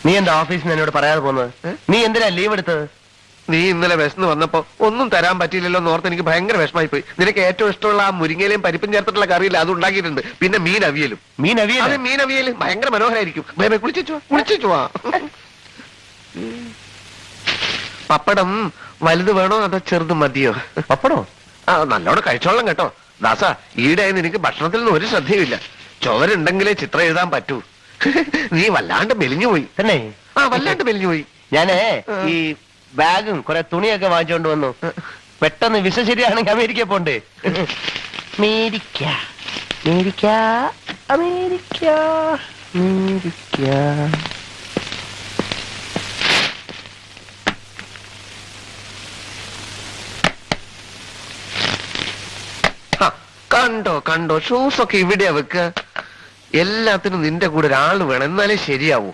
നീ എന്താ ഓഫീസിൽ നിന്ന് എന്നോട് പറയാതെ പോകുന്നത്? നീ എന്തിനാ ലീവ് എടുത്തത്? നീ ഇന്നലെ വിശന്ന് വന്നപ്പോ ഒന്നും തരാൻ പറ്റിയില്ലല്ലോ എന്നോർത്ത് എനിക്ക് ഭയങ്കര വിഷമായി പോയി. നിനക്ക് ഏറ്റവും ഇഷ്ടമുള്ള ആ മുരിങ്ങയിലും പരിപ്പും ചേർത്തിട്ടുള്ള കറിയില്ല, അത് ഉണ്ടാക്കിയിട്ടുണ്ട്. പിന്നെ മീൻ അവിയലും. മീൻ അവിയലും ഭയങ്കര മനോഹരായിരിക്കും. കുളിച്ചു പപ്പടം വലുത് വേണോ അതോ ചെറുത് മതിയോ? പപ്പടോ? ആ, നല്ലോണം കഴിച്ചോളാം കേട്ടോ. ദാസ, ഈടെ നിനക്ക് ഭക്ഷണത്തിൽ നിന്ന് ഒരു ശ്രദ്ധയുമില്ല. ചോരുണ്ടെങ്കിലേ ചിത്രം എഴുതാൻ പറ്റൂ. നീ വല്ലാണ്ട് മെലിഞ്ഞു പോയി. തന്നെ? ആ, വല്ലാണ്ട് മെലിഞ്ഞു പോയി. ഞാനേ ഈ ബാഗും കുറെ തുണിയൊക്കെ വാങ്ങിച്ചോണ്ട് വന്നു. പെട്ടെന്ന് വിസ ശരിയാണെങ്കിൽ അമേരിക്ക പോണ്ടേ? America America America America. കണ്ടോ കണ്ടോ, ഷൂസൊക്കെ ഇവിടെയാ വെക്ക. എല്ലാത്തിനും നിന്റെ കൂടെ ഒരാള് വേണം, എന്നാലേ ശരിയാവൂ.